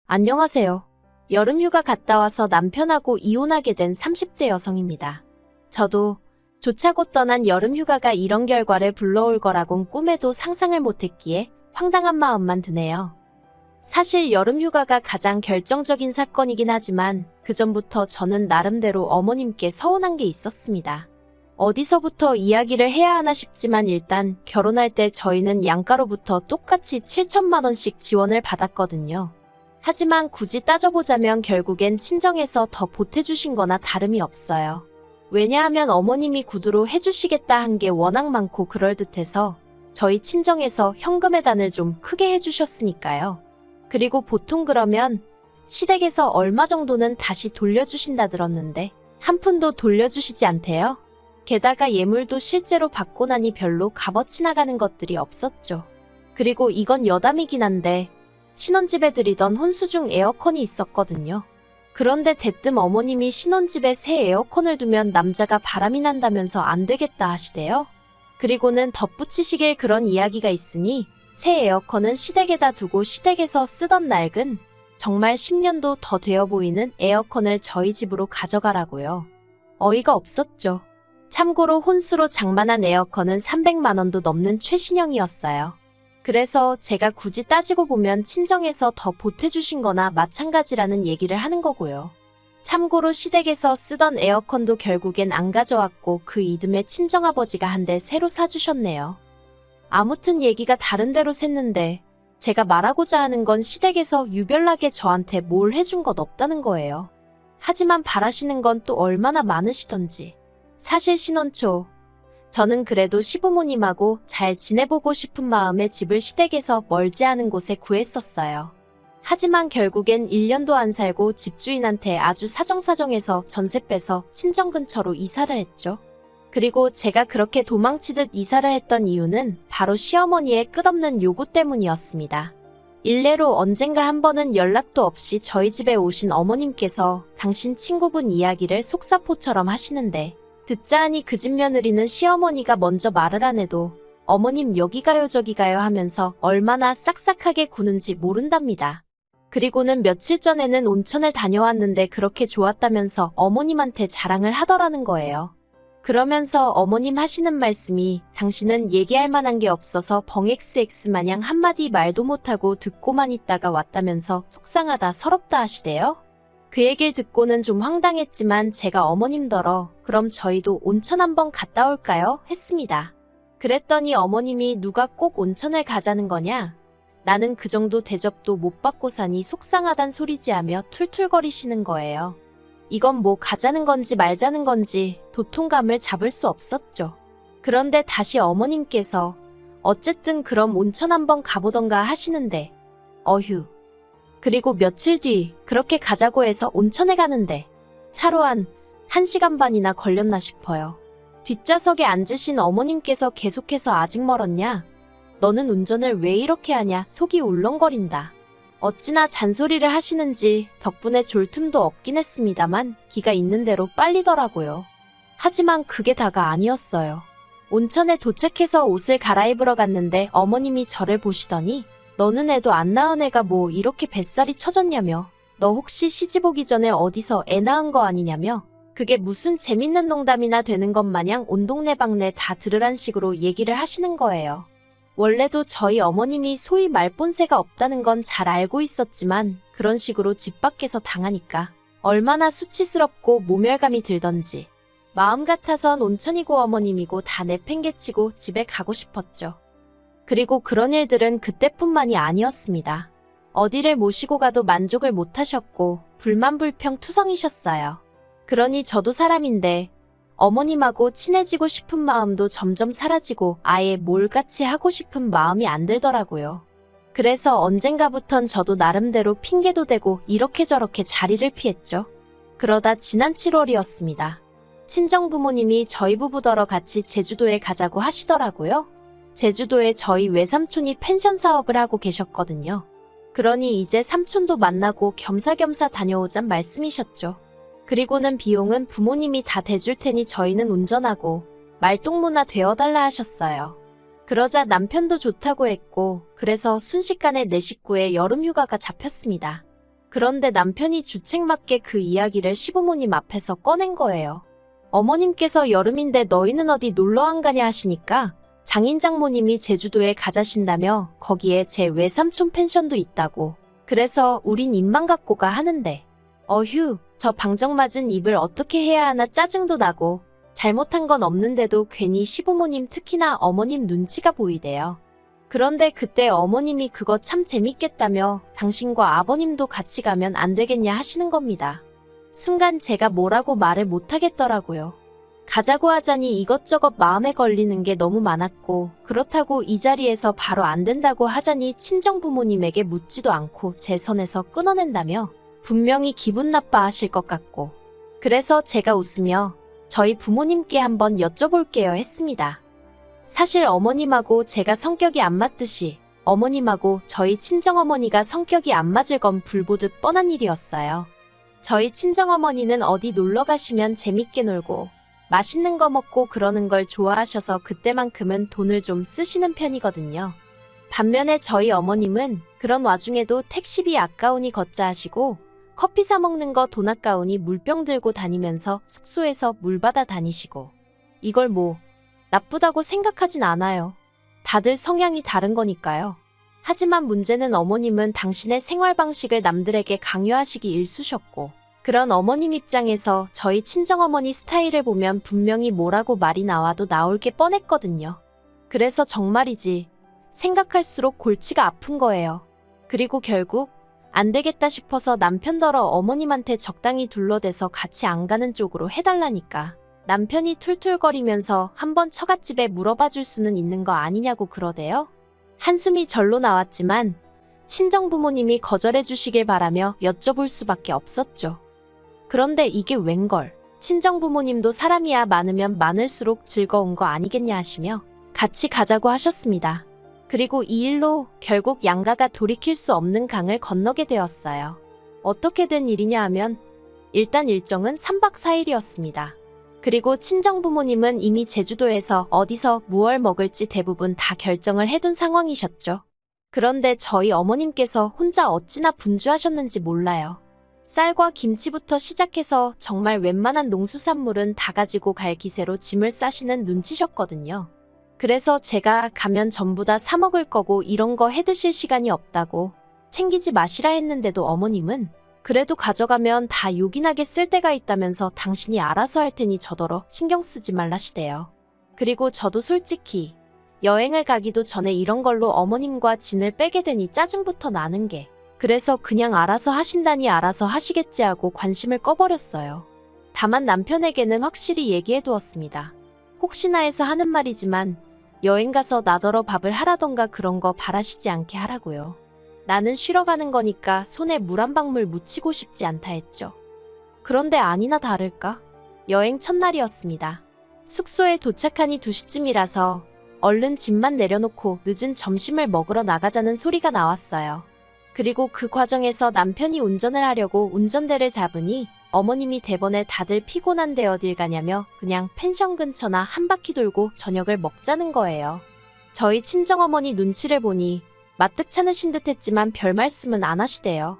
안녕하세요. 여름휴가 갔다 와서 남편하고 이혼하게 된 30대 여성입니다. 저도 조차고 떠난 여름휴가가 이런 결과를 불러올 거라곤 꿈에도 상상을 못했기에 황당한 마음만 드네요. 사실 여름휴가가 가장 결정적인 사건이긴 하지만 그전부터 저는 나름대로 어머님께 서운한 게 있었습니다. 어디서부터 이야기를 해야 하나 싶지만 일단 결혼할 때 저희는 양가로부터 똑같이 7천만 원씩 지원을 받았거든요. 하지만 굳이 따져보자면 결국엔 친정에서 더 보태주신 거나 다름이 없어요. 왜냐하면 어머님이 구두로 해주시겠다 한 게 워낙 많고 그럴듯해서 저희 친정에서 현금의 단을 좀 크게 해주셨으니까요. 그리고 보통 그러면 시댁에서 얼마 정도는 다시 돌려주신다 들었는데 한 푼도 돌려주시지 않대요. 게다가 예물도 실제로 받고 나니 별로 값어치 나가는 것들이 없었죠. 그리고 이건 여담이긴 한데 신혼집에 들이던 혼수중 에어컨이 있었거든요. 그런데 대뜸 어머님이 신혼집에 새 에어컨을 두면 남자가 바람이 난다면서 안 되겠다 하시대요. 그리고는 덧붙이시길 그런 이야기가 있으니 새 에어컨은 시댁에다 두고 시댁에서 쓰던 낡은 정말 10년도 더 되어 보이는 에어컨을 저희 집으로 가져가라고요. 어이가 없었죠. 참고로 혼수로 장만한 에어컨은 300만 원도 넘는 최신형이었어요. 그래서 제가 굳이 따지고 보면 친정에서 더 보태주신 거나 마찬가지라는 얘기를 하는 거고요. 참고로 시댁에서 쓰던 에어컨도 결국엔 안 가져왔고 그 이듬해 친정아버지가 한 대 새로 사주셨네요. 아무튼 얘기가 다른 데로 샜는데 제가 말하고자 하는 건 시댁에서 유별나게 저한테 뭘 해준 것 없다는 거예요. 하지만 바라시는 건 또 얼마나 많으시던지. 사실 신혼 초 저는 그래도 시부모님하고 잘 지내보고 싶은 마음에 집을 시댁에서 멀지 않은 곳에 구했었어요. 하지만 결국엔 1년도 안 살고 집주인한테 아주 사정사정해서 전세 빼서 친정 근처로 이사를 했죠. 그리고 제가 그렇게 도망치듯 이사를 했던 이유는 바로 시어머니의 끝없는 요구 때문이었습니다. 일례로 언젠가 한 번은 연락도 없이 저희 집에 오신 어머님께서 당신 친구분 이야기를 속사포처럼 하시는데 듣자 하니 그 집 며느리는 시어머니가 먼저 말을 안 해도 어머님 여기 가요 저기 가요 하면서 얼마나 싹싹하게 구는지 모른답니다. 그리고는 며칠 전에는 온천을 다녀왔는데 그렇게 좋았다면서 어머님한테 자랑을 하더라는 거예요. 그러면서 어머님 하시는 말씀이 당신은 얘기할 만한 게 없어서 벙XX 마냥 한마디 말도 못하고 듣고만 있다가 왔다면서 속상하다 서럽다 하시대요. 그 얘기를 듣고는 좀 황당했지만 제가 어머님더러 그럼 저희도 온천 한번 갔다 올까요? 했습니다. 그랬더니 어머님이 누가 꼭 온천을 가자는 거냐? 나는 그 정도 대접도 못 받고 사니 속상하단 소리지 하며 툴툴거리시는 거예요. 이건 뭐 가자는 건지 말자는 건지 도통감을 잡을 수 없었죠. 그런데 다시 어머님께서 어쨌든 그럼 온천 한번 가보던가 하시는데 어휴. 그리고 며칠 뒤 그렇게 가자고 해서 온천에 가는데 차로 한 1시간 반이나 걸렸나 싶어요. 뒷좌석에 앉으신 어머님께서 계속해서 아직 멀었냐? 너는 운전을 왜 이렇게 하냐? 속이 울렁거린다. 어찌나 잔소리를 하시는지 덕분에 졸 틈도 없긴 했습니다만 기가 있는 대로 빨리더라고요. 하지만 그게 다가 아니었어요. 온천에 도착해서 옷을 갈아입으러 갔는데 어머님이 저를 보시더니 너는 애도 안 낳은 애가 뭐 이렇게 뱃살이 처졌냐며 너 혹시 시집 오기 전에 어디서 애 낳은 거 아니냐며 그게 무슨 재밌는 농담이나 되는 것 마냥 온 동네 방네 다 들으란 식으로 얘기를 하시는 거예요. 원래도 저희 어머님이 소위 말본새가 없다는 건 잘 알고 있었지만 그런 식으로 집 밖에서 당하니까 얼마나 수치스럽고 모멸감이 들던지 마음 같아선 온천이고 어머님이고 다 내팽개치고 집에 가고 싶었죠. 그리고 그런 일들은 그때뿐만이 아니었습니다. 어디를 모시고 가도 만족을 못하셨고 불만불평투성이셨어요. 그러니 저도 사람인데 어머님하고 친해지고 싶은 마음도 점점 사라지고 아예 몰같이 하고 싶은 마음이 안 들더라고요. 그래서 언젠가부턴 저도 나름대로 핑계도 대고 이렇게 저렇게 자리를 피했죠. 그러다 지난 7월이었습니다. 친정부모님이 저희 부부더러 같이 제주도에 가자고 하시더라고요. 제주도에 저희 외삼촌이 펜션 사업을 하고 계셨거든요. 그러니 이제 삼촌도 만나고 겸사겸사 다녀오잔 말씀이셨죠. 그리고는 비용은 부모님이 다 대줄 테니 저희는 운전하고 말동무나 되어달라 하셨어요. 그러자 남편도 좋다고 했고 그래서 순식간에 내 식구의 여름휴가가 잡혔습니다. 그런데 남편이 주책맞게 그 이야기를 시부모님 앞에서 꺼낸 거예요. 어머님께서 여름인데 너희는 어디 놀러 안 가냐 하시니까 장인 장모님이 제주도에 가자신다며 거기에 제 외삼촌 펜션도 있다고. 그래서 우린 입만 갖고 가 하는데 어휴, 저 방정맞은 입을 어떻게 해야 하나 짜증도 나고 잘못한 건 없는데도 괜히 시부모님 특히나 어머님 눈치가 보이대요. 그런데 그때 어머님이 그거 참 재밌겠다며 당신과 아버님도 같이 가면 안 되겠냐 하시는 겁니다. 순간 제가 뭐라고 말을 못하겠더라고요. 가자고 하자니 이것저것 마음에 걸리는 게 너무 많았고 그렇다고 이 자리에서 바로 안 된다고 하자니 친정부모님에게 묻지도 않고 제 선에서 끊어낸다며 분명히 기분 나빠하실 것 같고 그래서 제가 웃으며 저희 부모님께 한번 여쭤볼게요 했습니다. 사실 어머님하고 제가 성격이 안 맞듯이 어머님하고 저희 친정어머니가 성격이 안 맞을 건 불보듯 뻔한 일이었어요. 저희 친정어머니는 어디 놀러 가시면 재밌게 놀고 맛있는 거 먹고 그러는 걸 좋아하셔서 그때만큼은 돈을 좀 쓰시는 편이거든요. 반면에 저희 어머님은 그런 와중에도 택시비 아까우니 걷자 하시고 커피 사 먹는 거 돈 아까우니 물병 들고 다니면서 숙소에서 물 받아 다니시고 이걸 뭐 나쁘다고 생각하진 않아요. 다들 성향이 다른 거니까요. 하지만 문제는 어머님은 당신의 생활 방식을 남들에게 강요하시기 일쑤셨고 그런 어머님 입장에서 저희 친정어머니 스타일을 보면 분명히 뭐라고 말이 나와도 나올 게 뻔했거든요. 그래서 정말이지 생각할수록 골치가 아픈 거예요. 그리고 결국 안 되겠다 싶어서 남편더러 어머님한테 적당히 둘러대서 같이 안 가는 쪽으로 해달라니까 남편이 툴툴거리면서 한번 처갓집에 물어봐 줄 수는 있는 거 아니냐고 그러대요. 한숨이 절로 나왔지만 친정부모님이 거절해 주시길 바라며 여쭤볼 수밖에 없었죠. 그런데 이게 웬걸. 친정부모님도 사람이야 많으면 많을수록 즐거운 거 아니겠냐 하시며 같이 가자고 하셨습니다. 그리고 이 일로 결국 양가가 돌이킬 수 없는 강을 건너게 되었어요. 어떻게 된 일이냐 하면 일단 일정은 3박 4일이었습니다. 그리고 친정부모님은 이미 제주도에서 어디서 무얼 먹을지 대부분 다 결정을 해둔 상황이셨죠. 그런데 저희 어머님께서 혼자 어찌나 분주하셨는지 몰라요. 쌀과 김치부터 시작해서 정말 웬만한 농수산물은 다 가지고 갈 기세로 짐을 싸시는 눈치셨거든요. 그래서 제가 가면 전부 다 사 먹을 거고 이런 거 해드실 시간이 없다고 챙기지 마시라 했는데도 어머님은 그래도 가져가면 다 요긴하게 쓸 데가 있다면서 당신이 알아서 할 테니 저더러 신경 쓰지 말라시대요. 그리고 저도 솔직히 여행을 가기도 전에 이런 걸로 어머님과 진을 빼게 되니 짜증부터 나는 게 그래서 그냥 알아서 하신다니 알아서 하시겠지 하고 관심을 꺼버렸어요. 다만 남편에게는 확실히 얘기해 두었습니다. 혹시나 해서 하는 말이지만 여행 가서 나더러 밥을 하라던가 그런 거 바라시지 않게 하라고요. 나는 쉬러 가는 거니까 손에 물 한 방울 묻히고 싶지 않다 했죠. 그런데 아니나 다를까? 여행 첫날이었습니다. 숙소에 도착하니 2시쯤이라서 얼른 짐만 내려놓고 늦은 점심을 먹으러 나가자는 소리가 나왔어요. 그리고 그 과정에서 남편이 운전을 하려고 운전대를 잡으니 어머님이 대번에 다들 피곤한데 어딜 가냐며 그냥 펜션 근처나 한 바퀴 돌고 저녁을 먹자는 거예요. 저희 친정어머니 눈치를 보니 마뜩 차으신 듯 했지만 별 말씀은 안 하시대요.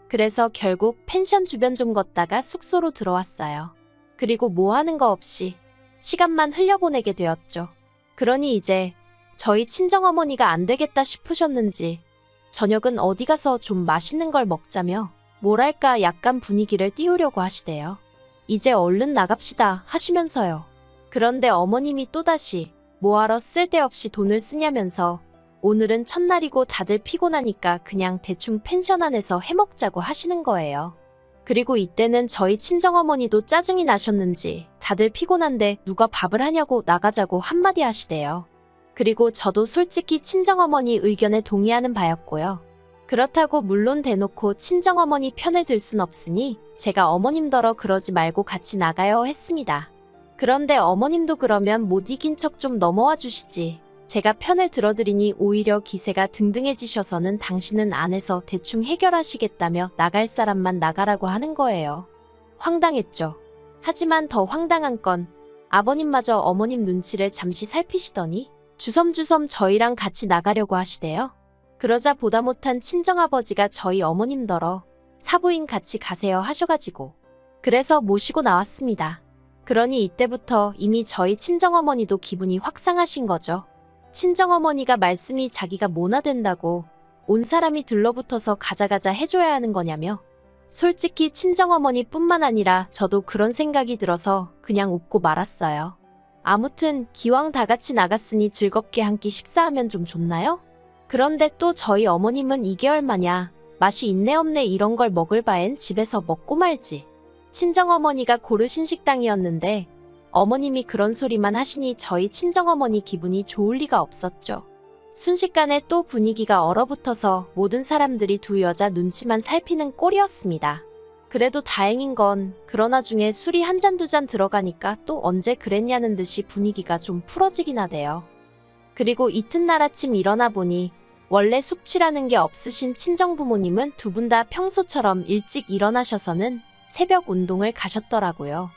그래서 결국 펜션 주변 좀 걷다가 숙소로 들어왔어요. 그리고 뭐 하는 거 없이 시간만 흘려보내게 되었죠. 그러니 이제 저희 친정어머니가 안 되겠다 싶으셨는지 저녁은 어디 가서 좀 맛있는 걸 먹자며 뭐랄까 약간 분위기를 띄우려고 하시대요. 이제 얼른 나갑시다 하시면서요. 그런데 어머님이 또다시 뭐하러 쓸데없이 돈을 쓰냐면서 오늘은 첫날이고 다들 피곤하니까 그냥 대충 펜션 안에서 해먹자고 하시는 거예요. 그리고 이때는 저희 친정어머니도 짜증이 나셨는지 다들 피곤한데 누가 밥을 하냐고 나가자고 한마디 하시대요. 그리고 저도 솔직히 친정어머니 의견에 동의하는 바였고요. 그렇다고 물론 대놓고 친정어머니 편을 들 순 없으니 제가 어머님더러 그러지 말고 같이 나가요 했습니다. 그런데 어머님도 그러면 못 이긴 척 좀 넘어와 주시지. 제가 편을 들어드리니 오히려 기세가 등등해지셔서는 당신은 안에서 대충 해결하시겠다며 나갈 사람만 나가라고 하는 거예요. 황당했죠. 하지만 더 황당한 건 아버님마저 어머님 눈치를 잠시 살피시더니 주섬주섬 저희랑 같이 나가려고 하시대요. 그러자 보다 못한 친정아버지가 저희 어머님더러 사부인 같이 가세요 하셔가지고. 그래서 모시고 나왔습니다. 그러니 이때부터 이미 저희 친정어머니도 기분이 확 상하신 거죠. 친정어머니가 말씀이 자기가 뭐나 된다고 온 사람이 들러붙어서 가자가자 해줘야 하는 거냐며. 솔직히 친정어머니뿐만 아니라 저도 그런 생각이 들어서 그냥 웃고 말았어요. 아무튼 기왕 다 같이 나갔으니 즐겁게 한 끼 식사하면 좀 좋나요? 그런데 또 저희 어머님은 이게 얼마냐, 맛이 있네 없네 이런 걸 먹을 바엔 집에서 먹고 말지. 친정어머니가 고르신 식당이었는데 어머님이 그런 소리만 하시니 저희 친정어머니 기분이 좋을 리가 없었죠. 순식간에 또 분위기가 얼어붙어서 모든 사람들이 두 여자 눈치만 살피는 꼴이었습니다. 그래도 다행인 건 그러나 중에 술이 한 잔 두 잔 들어가니까 또 언제 그랬냐는 듯이 분위기가 좀 풀어지긴 하대요. 그리고 이튿날 아침 일어나 보니 원래 숙취라는 게 없으신 친정부모님은 두 분 다 평소처럼 일찍 일어나셔서는 새벽 운동을 가셨더라고요.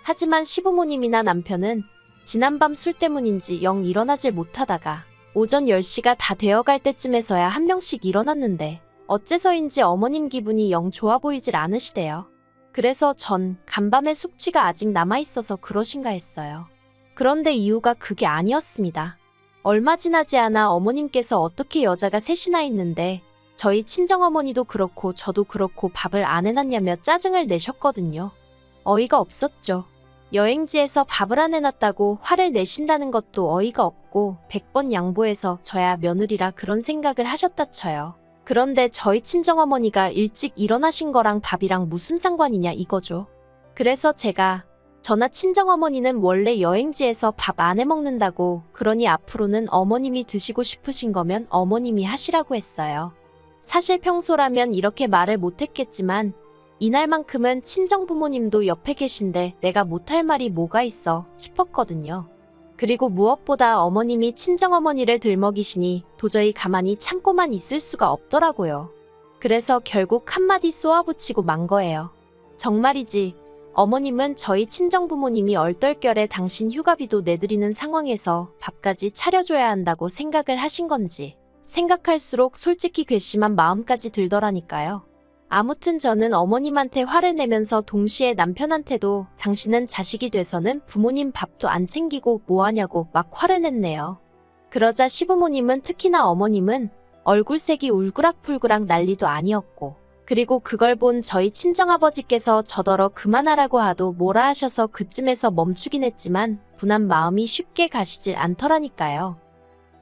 하지만 시부모님이나 남편은 지난밤 술 때문인지 영 일어나질 못하다가 오전 10시가 다 되어갈 때쯤에서야 한 명씩 일어났는데 어째서인지 어머님 기분이 영 좋아 보이질 않으시대요. 그래서 전 간밤에 숙취가 아직 남아있어서 그러신가 했어요. 그런데 이유가 그게 아니었습니다. 얼마 지나지 않아 어머님께서 어떻게 여자가 셋이나 있는데 저희 친정어머니도 그렇고 저도 그렇고 밥을 안 해놨냐며 짜증을 내셨거든요. 어이가 없었죠. 여행지에서 밥을 안 해놨다고 화를 내신다는 것도 어이가 없고 100번 양보해서 저야 며느리라 그런 생각을 하셨다 쳐요. 그런데 저희 친정어머니가 일찍 일어나신 거랑 밥이랑 무슨 상관이냐 이거죠. 그래서 제가 저나 친정어머니는 원래 여행지에서 밥 안 해먹는다고, 그러니 앞으로는 어머님이 드시고 싶으신 거면 어머님이 하시라고 했어요. 사실 평소라면 이렇게 말을 못했겠지만 이날만큼은 친정부모님도 옆에 계신데 내가 못할 말이 뭐가 있어 싶었거든요. 그리고 무엇보다 어머님이 친정어머니를 들먹이시니 도저히 가만히 참고만 있을 수가 없더라고요. 그래서 결국 한마디 쏘아붙이고 만 거예요. 정말이지, 어머님은 저희 친정부모님이 얼떨결에 당신 휴가비도 내드리는 상황에서 밥까지 차려줘야 한다고 생각을 하신 건지 생각할수록 솔직히 괘씸한 마음까지 들더라니까요. 아무튼 저는 어머님한테 화를 내면서 동시에 남편한테도 당신은 자식이 돼서는 부모님 밥도 안 챙기고 뭐하냐고 막 화를 냈네요. 그러자 시부모님은, 특히나 어머님은 얼굴색이 울그락불그락 난리도 아니었고, 그리고 그걸 본 저희 친정아버지께서 저더러 그만하라고 하도 뭐라 하셔서 그쯤에서 멈추긴 했지만 분한 마음이 쉽게 가시질 않더라니까요.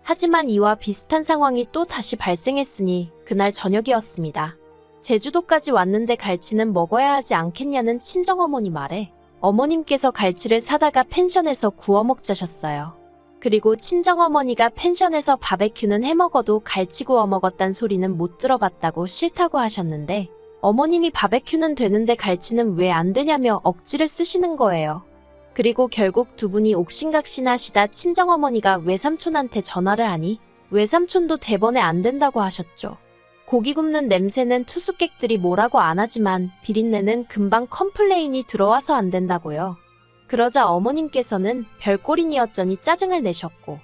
하지만 이와 비슷한 상황이 또 다시 발생했으니 그날 저녁이었습니다. 제주도까지 왔는데 갈치는 먹어야 하지 않겠냐는 친정어머니 말에 어머님께서 갈치를 사다가 펜션에서 구워 먹자셨어요. 그리고 친정어머니가 펜션에서 바베큐는 해먹어도 갈치 구워 먹었단 소리는 못 들어봤다고 싫다고 하셨는데 어머님이 바베큐는 되는데 갈치는 왜 안 되냐며 억지를 쓰시는 거예요. 그리고 결국 두 분이 옥신각신 하시다 친정어머니가 외삼촌한테 전화를 하니 외삼촌도 대번에 안 된다고 하셨죠. 고기 굽는 냄새는 투숙객들이 뭐라고 안 하지만 비린내는 금방 컴플레인이 들어와서 안 된다고요. 그러자 어머님께서는 별꼴이니어쩌니 짜증을 내셨고,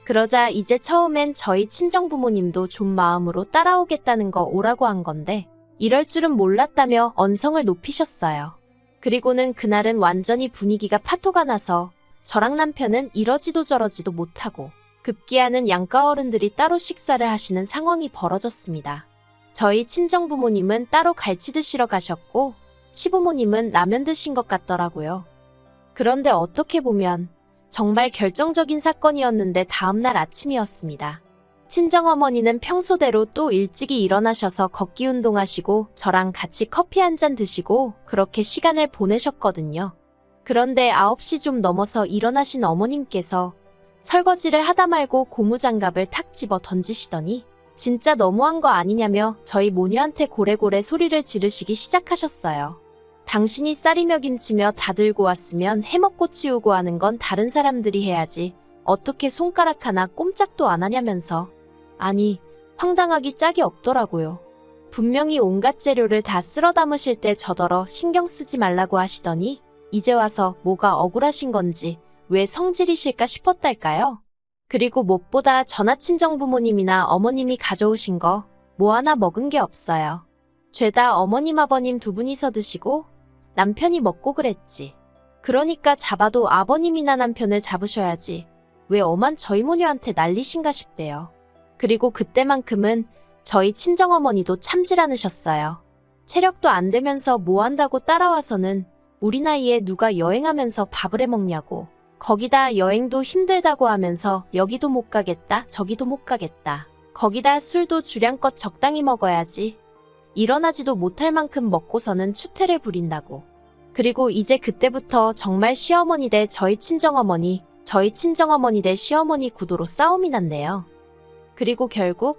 그러자 이제 처음엔 저희 친정부모님도 좀 마음으로 따라오겠다는 거 오라고 한 건데 이럴 줄은 몰랐다며 언성을 높이셨어요. 그리고는 그날은 완전히 분위기가 파토가 나서 저랑 남편은 이러지도 저러지도 못하고 급기야는 양가 어른들이 따로 식사를 하시는 상황이 벌어졌습니다. 저희 친정부모님은 따로 갈치 드시러 가셨고 시부모님은 라면 드신 것 같더라고요. 그런데 어떻게 보면 정말 결정적인 사건이었는데 다음날 아침이었습니다. 친정어머니는 평소대로 또 일찍이 일어나셔서 걷기 운동하시고 저랑 같이 커피 한 잔 드시고 그렇게 시간을 보내셨거든요. 그런데 9시 좀 넘어서 일어나신 어머님께서 설거지를 하다 말고 고무장갑을 탁 집어 던지시더니 진짜 너무한 거 아니냐며 저희 모녀한테 고래고래 소리를 지르시기 시작하셨어요. 당신이 쌀이며 김치며 다 들고 왔으면 해먹고 치우고 하는 건 다른 사람들이 해야지 어떻게 손가락 하나 꼼짝도 안 하냐면서. 아니, 황당하기 짝이 없더라고요. 분명히 온갖 재료를 다 쓸어 담으실 때 저더러 신경 쓰지 말라고 하시더니 이제 와서 뭐가 억울하신 건지 왜 성질이실까 싶었달까요? 그리고 무엇보다 전하 친정부모님이나 어머님이 가져오신 거 뭐 하나 먹은 게 없어요. 죄다 어머님 아버님 두 분이서 드시고 남편이 먹고 그랬지. 그러니까 잡아도 아버님이나 남편을 잡으셔야지. 왜 엄한 저희 모녀한테 난리신가 싶대요. 그리고 그때만큼은 저희 친정어머니도 참질 않으셨어요. 체력도 안 되면서 뭐 한다고 따라와서는 우리 나이에 누가 여행하면서 밥을 해 먹냐고. 거기다 여행도 힘들다고 하면서 여기도 못 가겠다, 저기도 못 가겠다. 거기다 술도 주량껏 적당히 먹어야지. 일어나지도 못할 만큼 먹고서는 추태를 부린다고. 그리고 이제 그때부터 정말 시어머니 대 저희 친정어머니, 저희 친정어머니 대 시어머니 구도로 싸움이 났네요. 그리고 결국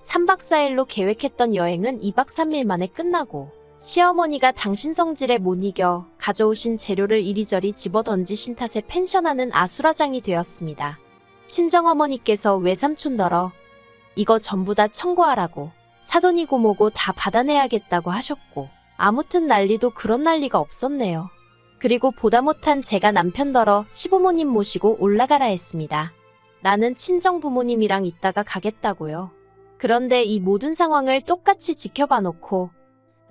3박 4일로 계획했던 여행은 2박 3일 만에 끝나고 시어머니가 당신 성질에 못 이겨 가져오신 재료를 이리저리 집어던지신 탓에 펜션하는 아수라장이 되었습니다. 친정어머니께서 외삼촌더러 이거 전부 다 청구하라고 사돈이고 뭐고 다 받아내야겠다고 하셨고 아무튼 난리도 그런 난리가 없었네요. 그리고 보다 못한 제가 남편더러 시부모님 모시고 올라가라 했습니다. 나는 친정부모님이랑 있다가 가겠다고요. 그런데 이 모든 상황을 똑같이 지켜봐 놓고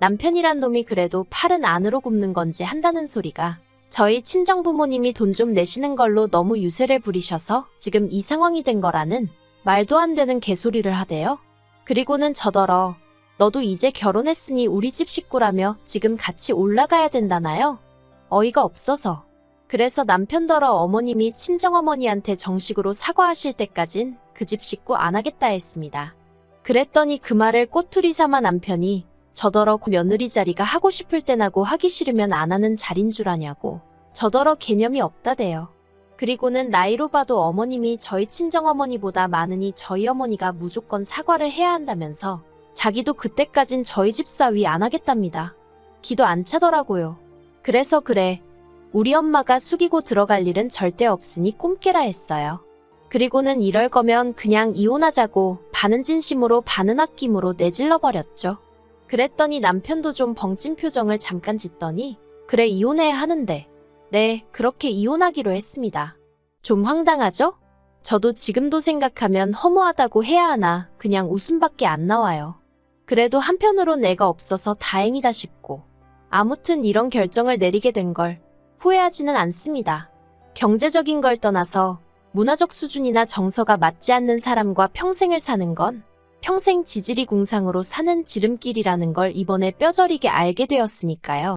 남편이란 놈이 그래도 팔은 안으로 굽는 건지 한다는 소리가 저희 친정부모님이 돈 좀 내시는 걸로 너무 유세를 부리셔서 지금 이 상황이 된 거라는 말도 안 되는 개소리를 하대요. 그리고는 저더러 너도 이제 결혼했으니 우리 집 식구라며 지금 같이 올라가야 된다나요? 어이가 없어서. 그래서 남편더러 어머님이 친정어머니한테 정식으로 사과하실 때까진 그 집 식구 안 하겠다 했습니다. 그랬더니 그 말을 꼬투리 삼아 남편이 저더러 며느리 자리가 하고 싶을 땐하고 하기 싫으면 안 하는 자린 줄 아냐고. 저더러 개념이 없다대요. 그리고는 나이로 봐도 어머님이 저희 친정어머니보다 많으니 저희 어머니가 무조건 사과를 해야 한다면서 자기도 그때까진 저희 집 사위 안 하겠답니다. 기도 안 차더라고요. 그래서 그래. 우리 엄마가 숙이고 들어갈 일은 절대 없으니 꿈깨라 했어요. 그리고는 이럴 거면 그냥 이혼하자고 반은 진심으로 반은 아낌으로 내질러 버렸죠. 그랬더니 남편도 좀 벙찐 표정을 잠깐 짓더니 그래 이혼해야 하는데 네 그렇게 이혼하기로 했습니다. 좀 황당하죠? 저도 지금도 생각하면 허무하다고 해야 하나 그냥 웃음밖에 안 나와요. 그래도 한편으론 애가 없어서 다행이다 싶고 아무튼 이런 결정을 내리게 된 걸 후회하지는 않습니다. 경제적인 걸 떠나서 문화적 수준이나 정서가 맞지 않는 사람과 평생을 사는 건 평생 지지리 궁상으로 사는 지름길이라는 걸 이번에 뼈저리게 알게 되었으니까요.